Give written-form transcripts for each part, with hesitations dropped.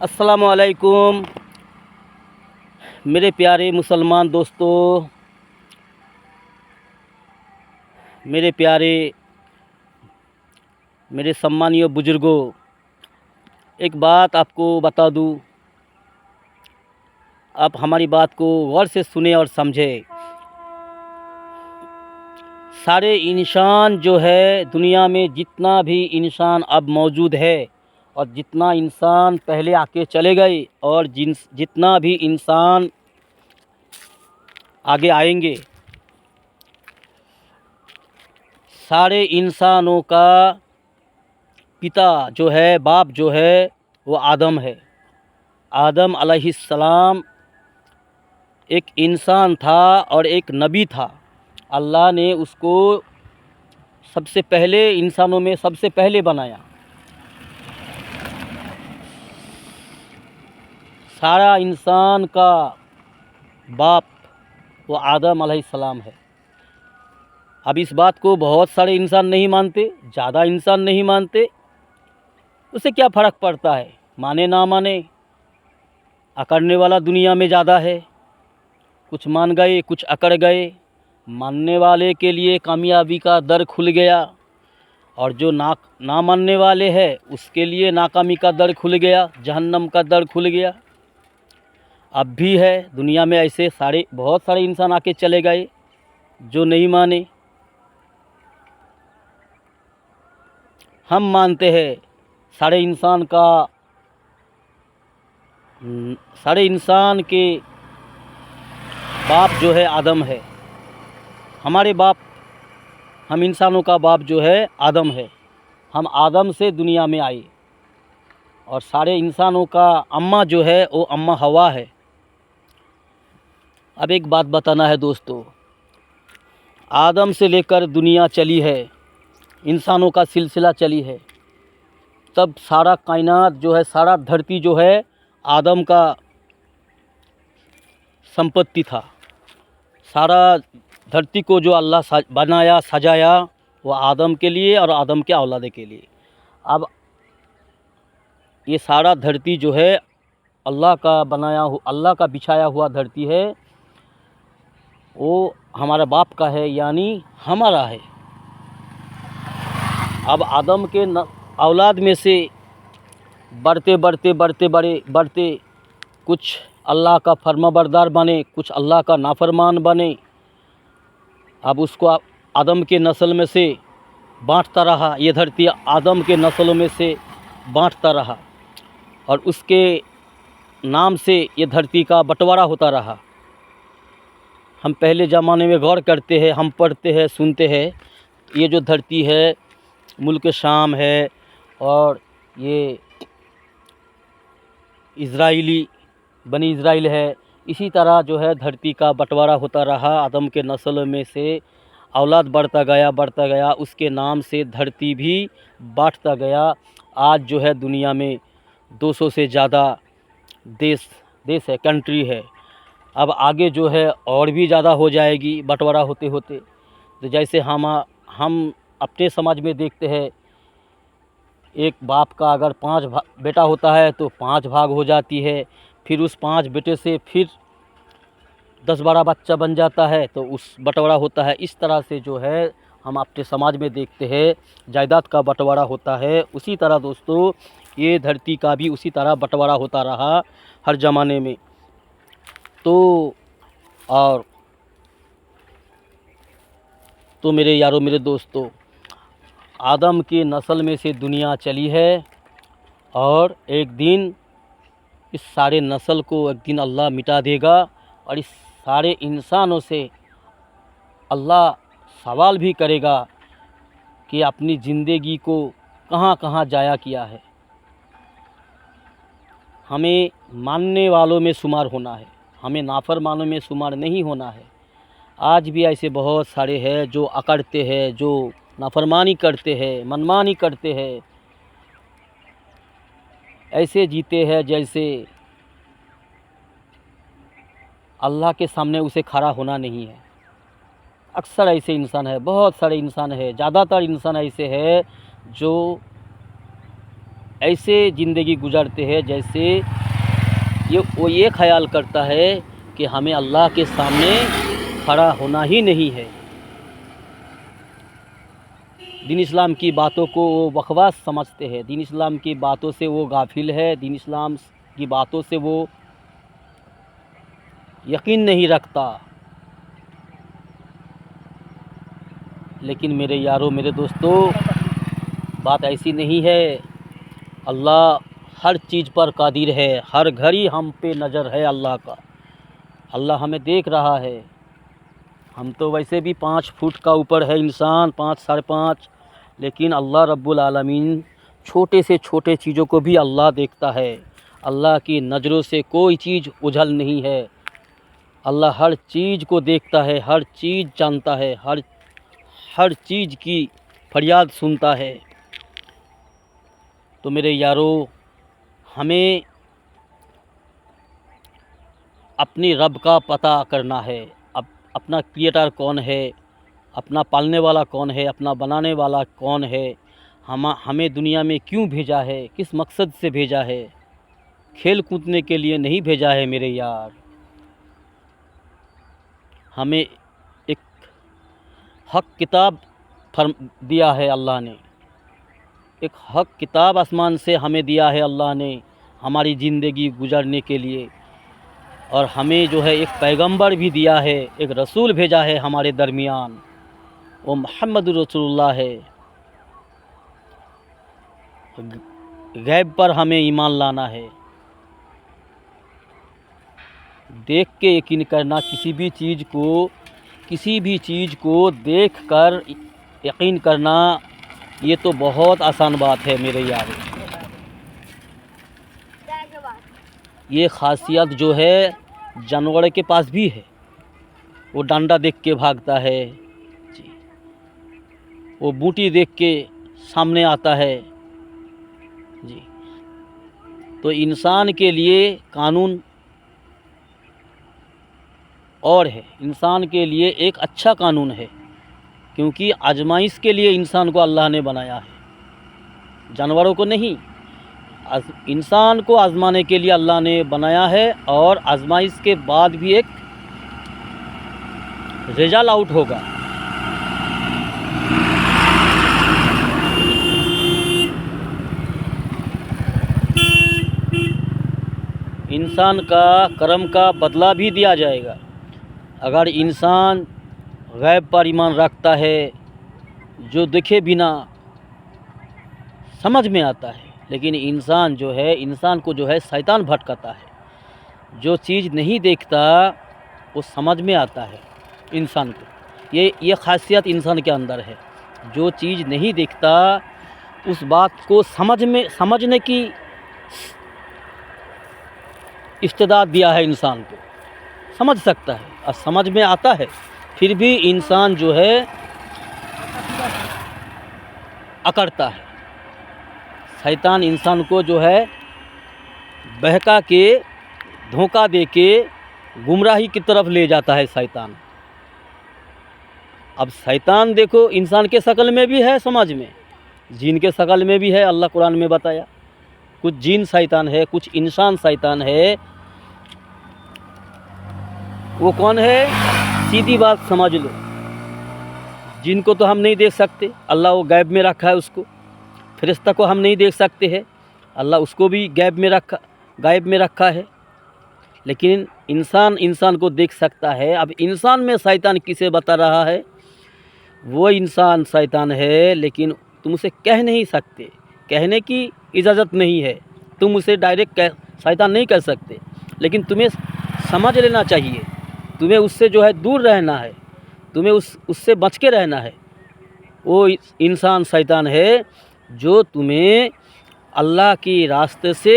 अस्सलामु अलैकुम मेरे प्यारे मुसलमान दोस्तों, मेरे प्यारे मेरे सम्मानीय बुजुर्गों, एक बात आपको बता दूं। आप हमारी बात को गौर से सुने और समझें। सारे इंसान जो है दुनिया में, जितना भी इंसान अब मौजूद है और जितना इंसान पहले आके चले गए और जितना भी इंसान आगे आएंगे, सारे इंसानों का पिता जो है, बाप जो है, वो आदम है। आदम अलैहिस्सलाम एक इंसान था और एक नबी था। अल्लाह ने उसको सबसे पहले इंसानों में सबसे पहले बनाया। सारा इंसान का बाप वो आदम अलैहिस्सलाम है। अब इस बात को बहुत सारे इंसान नहीं मानते, ज़्यादा इंसान नहीं मानते। उससे क्या फ़र्क पड़ता है, माने ना माने। अकड़ने वाला दुनिया में ज़्यादा है। कुछ मान गए, कुछ अकड़ गए। मानने वाले के लिए कामयाबी का दर खुल गया और जो ना मानने वाले हैं उसके लिए नाकामी का दर खुल गया, जहन्नम का दर खुल गया। अब भी है दुनिया में ऐसे बहुत सारे इंसान आके चले गए जो नहीं माने। हम मानते हैं सारे इंसान के बाप जो है आदम है। हमारे बाप, हम इंसानों का बाप जो है आदम है। हम आदम से दुनिया में आए और सारे इंसानों का अम्मा जो है वो अम्मा हवा है। अब एक बात बताना है दोस्तों, आदम से लेकर दुनिया चली है, इंसानों का सिलसिला चली है, तब सारा कायनात जो है, सारा धरती जो है आदम का संपत्ति था। सारा धरती को जो अल्लाह बनाया, सजाया, वो आदम के लिए और आदम के औलादे के लिए। अब ये सारा धरती जो है अल्लाह का बिछाया हुआ धरती है, वो हमारा बाप का है, यानी हमारा है। अब आदम के औलाद में से बढ़ते कुछ अल्लाह का फर्माबरदार बने, कुछ अल्लाह का नाफरमान बने। अब उसको आदम के नस्ल में से बांटता रहा, ये धरती आदम के नस्लों में से बांटता रहा और उसके नाम से ये धरती का बंटवारा होता रहा। हम पहले ज़माने में गौर करते हैं, हम पढ़ते हैं, सुनते हैं, ये जो धरती है मुल्क शाम है और ये बनी इज़राइल है। इसी तरह जो है धरती का बंटवारा होता रहा। आदम के नस्ल में से औलाद बढ़ता गया, उसके नाम से धरती भी बांटता गया। आज जो है दुनिया में 200 से ज़्यादा देश है, कंट्री है। अब आगे जो है और भी ज़्यादा हो जाएगी बंटवारा होते होते। तो जैसे हम अपने समाज में देखते हैं, एक बाप का अगर 5 बेटा होता है तो 5 भाग हो जाती है। फिर उस 5 बेटे से फिर 10-12 बच्चा बन जाता है तो उस बंटवारा होता है। इस तरह से जो है हम अपने समाज में देखते हैं, जायदाद का बंटवारा होता है। उसी तरह दोस्तों ये धरती का भी उसी तरह बंटवारा होता रहा हर ज़माने में। तो मेरे यारों, मेरे दोस्तों, आदम की नस्ल में से दुनिया चली है और एक दिन इस सारे नस्ल को एक दिन अल्लाह मिटा देगा और इस सारे इंसानों से अल्लाह सवाल भी करेगा कि अपनी ज़िंदगी को कहाँ कहाँ जाया किया है। हमें मानने वालों में शुमार होना है, हमें नाफरमानों में शुमार नहीं होना है। आज भी ऐसे बहुत सारे हैं जो अकड़ते हैं, जो नाफरमानी करते हैं, मनमानी करते हैं, ऐसे जीते हैं जैसे अल्लाह के सामने उसे खड़ा होना नहीं है। अक्सर ऐसे इंसान है, बहुत सारे इंसान है, ज़्यादातर इंसान ऐसे है जो ऐसे ज़िंदगी गुजारते हैं जैसे वो ये ख्याल करता है कि हमें अल्लाह के सामने खड़ा होना ही नहीं है। दीन इस्लाम की बातों को वो बकवास समझते हैं, दीन इस्लाम की बातों से वो गाफिल है, दीन इस्लाम की बातों से वो यकीन नहीं रखता। लेकिन मेरे यारों, मेरे दोस्तों, बात ऐसी नहीं है। अल्लाह हर चीज़ पर कादिर है, हर घड़ी हम पे नज़र है अल्लाह का। अल्लाह हमें देख रहा है। हम तो वैसे भी 5 फुट का ऊपर है इंसान, 5 साढ़े 5, लेकिन अल्लाह रब्बुल आलमीन छोटे से छोटे चीज़ों को भी अल्लाह देखता है। अल्लाह की नज़रों से कोई चीज़ उझल नहीं है। अल्लाह हर चीज़ को देखता है, हर चीज़ जानता है, हर चीज़ की फरियाद सुनता है। तो मेरे यारों, हमें अपने रब का पता करना है। अपना क्रिएटर कौन है, अपना पालने वाला कौन है, अपना बनाने वाला कौन है, हमें दुनिया में क्यों भेजा है, किस मकसद से भेजा है। खेल कूदने के लिए नहीं भेजा है मेरे यार। हमें एक हक किताब दिया है अल्लाह ने, एक हक किताब आसमान से हमें दिया है अल्लाह ने हमारी ज़िंदगी गुजारने के लिए। और हमें जो है एक पैगंबर भी दिया है, एक रसूल भेजा है हमारे दरमियान, वो मोहम्मद रसूलुल्लाह है। गैब पर हमें ईमान लाना है, देख के यकीन करना। किसी भी चीज़ को देख कर यकीन करना, ये तो बहुत आसान बात है मेरे यार। ये ख़ासियत जो है जानवर के पास भी है। वो डंडा देख के भागता है जी, वो बूटी देख के सामने आता है जी। तो इंसान के लिए कानून और है, इंसान के लिए एक अच्छा कानून है, क्योंकि आजमाइश के लिए इंसान को अल्लाह ने बनाया है, जानवरों को नहीं। इंसान को आजमाने के लिए अल्लाह ने बनाया है, और आजमाइश के बाद भी एक रिजल्ट आउट होगा। इंसान का कर्म का बदला भी दिया जाएगा। अगर इंसान गैब पर ईमान रखता है, जो देखे बिना समझ में आता है, लेकिन इंसान को जो है शैतान भटकाता है। जो चीज़ नहीं देखता वो समझ में आता है इंसान को। ये खासियत इंसान के अंदर है। जो चीज़ नहीं देखता उस बात को समझने की इस्तेदाद दिया है इंसान को, समझ सकता है और समझ में आता है। फिर भी इंसान जो है अकड़ता है। शैतान इंसान को जो है बहका के, धोखा दे के गुमराही की तरफ ले जाता है शैतान। अब शैतान देखो इंसान के शक्ल में भी है, समाज में जिन के शक्ल में भी है। अल्लाह कुरान में बताया, कुछ जिन शैतान है, कुछ इंसान शैतान है। वो कौन है, सीधी बात समझ लो। जिनको तो हम नहीं देख सकते, अल्लाह वो गैब में रखा है उसको। फरिश्ता को हम नहीं देख सकते हैं, अल्लाह उसको भी गैब में रखा है। लेकिन इंसान को देख सकता है। अब इंसान में शैतान किसे बता रहा है, वो इंसान शैतान है, लेकिन तुम उसे कह नहीं सकते, कहने की इजाज़त नहीं है। तुम उसे डायरेक्ट शैतान नहीं कह सकते, लेकिन तुम्हें समझ लेना चाहिए। तुम्हें उससे जो है दूर रहना है, तुम्हें उससे बच के रहना है। वो इंसान शैतान है जो तुम्हें अल्लाह के रास्ते से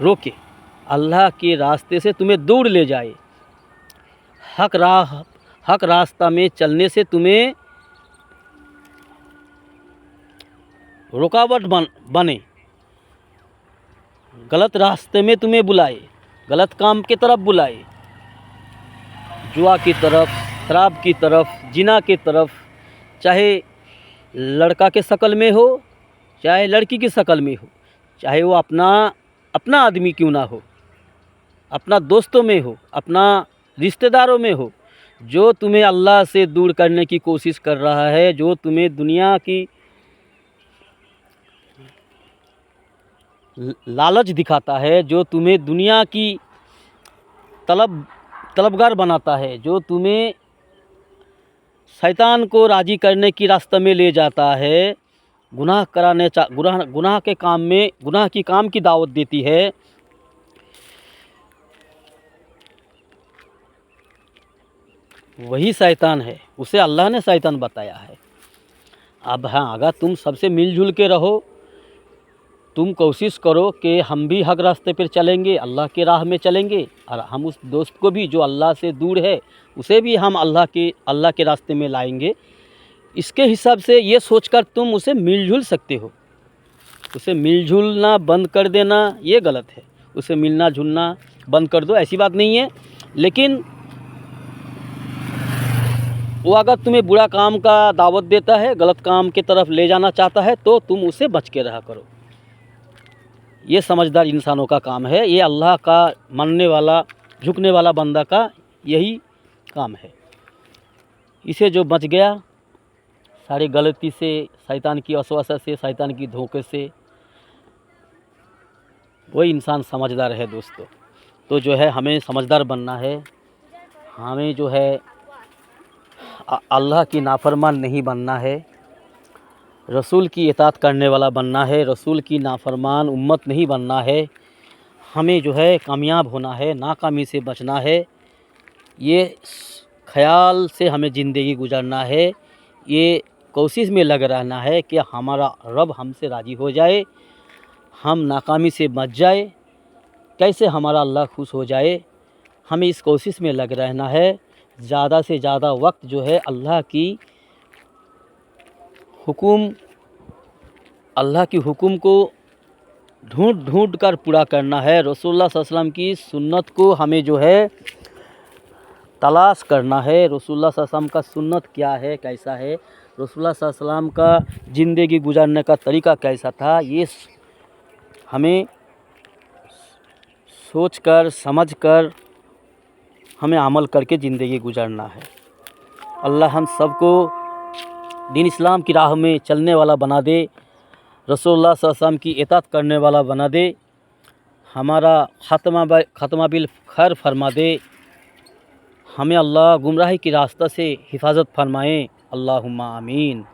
रोके, अल्लाह के रास्ते से तुम्हें दूर ले जाए, हक रास्ता में चलने से तुम्हें रुकावट बने, गलत रास्ते में तुम्हें बुलाए, गलत काम की तरफ बुलाए, जुआ की तरफ, शराब की तरफ, जिना की तरफ। चाहे लड़का के शक्ल में हो, चाहे लड़की की शक्ल में हो, चाहे वो अपना अपना आदमी क्यों ना हो, अपना दोस्तों में हो, अपना रिश्तेदारों में हो, जो तुम्हें अल्लाह से दूर करने की कोशिश कर रहा है, जो तुम्हें दुनिया की लालच दिखाता है, जो तुम्हें दुनिया की तलबगार बनाता है, जो तुम्हें शैतान को राज़ी करने की रास्ते में ले जाता है, गुनाह के काम में गुनाह की काम की दावत देती है, वही शैतान है। उसे अल्लाह ने शैतान बताया है। अब हाँ, अगर तुम सबसे मिलजुल के रहो, तुम कोशिश करो कि हम भी हक रास्ते पर चलेंगे, अल्लाह के राह में चलेंगे, और हम उस दोस्त को भी जो अल्लाह से दूर है उसे भी हम अल्लाह के रास्ते में लाएंगे। इसके हिसाब से ये सोचकर तुम उसे मिलजुल सकते हो। उसे मिलजुलना बंद कर देना ये गलत है। उसे मिलना जुलना बंद कर दो, ऐसी बात नहीं है, लेकिन वो अगर तुम्हें बुरा काम का दावत देता है, गलत काम की तरफ ले जाना चाहता है, तो तुम उसे बच के रहा करो। ये समझदार इंसानों का काम है। ये अल्लाह का मानने वाला, झुकने वाला बंदा का यही काम है। इसे जो बच गया सारी गलती से, शैतान की वसवसा से, शैतान की धोखे से, वही इंसान समझदार है दोस्तों। तो जो है हमें समझदार बनना है। हमें जो है अल्लाह की नाफरमान नहीं बनना है, रसूल की इताअत करने वाला बनना है, रसूल की नाफरमान उम्मत नहीं बनना है। हमें जो है कामयाब होना है, नाकामी से बचना है। ये ख्याल से हमें ज़िंदगी गुजारना है। ये कोशिश में लग रहना है कि हमारा रब हमसे राज़ी हो जाए, हम नाकामी से बच जाए, कैसे हमारा अल्लाह खुश हो जाए। हमें इस कोशिश में लग रहना है। ज़्यादा से ज़्यादा वक्त जो है अल्लाह की हुक्म को ढूंढ कर पूरा करना है। रसूलुल्लाह सल्लल्लाहु अलैहि वसल्लम की सुन्नत को हमें जो है तलाश करना है। रसूलुल्लाह सल्लल्लाहु अलैहि वसल्लम का सुन्नत क्या है, कैसा है, रसूलुल्लाह सल्लल्लाहु अलैहि वसल्लम का ज़िंदगी गुजारने का तरीका कैसा था, ये हमें सोच कर समझ कर हमें अमल करके ज़िंदगी गुजारना है। अल्लाह हम सबको दीन इस्लाम की राह में चलने वाला बना दे, रसूलुल्लाह सल्लल्लाहु अलैहि वसल्लम की इताअत करने वाला बना दे, हमारा ख़त्मा बिल खैर फरमा दे। हमें अल्लाह गुमराही की रास्ता से हिफाजत फरमाएँ। अल्लाहुम्मा आमीन।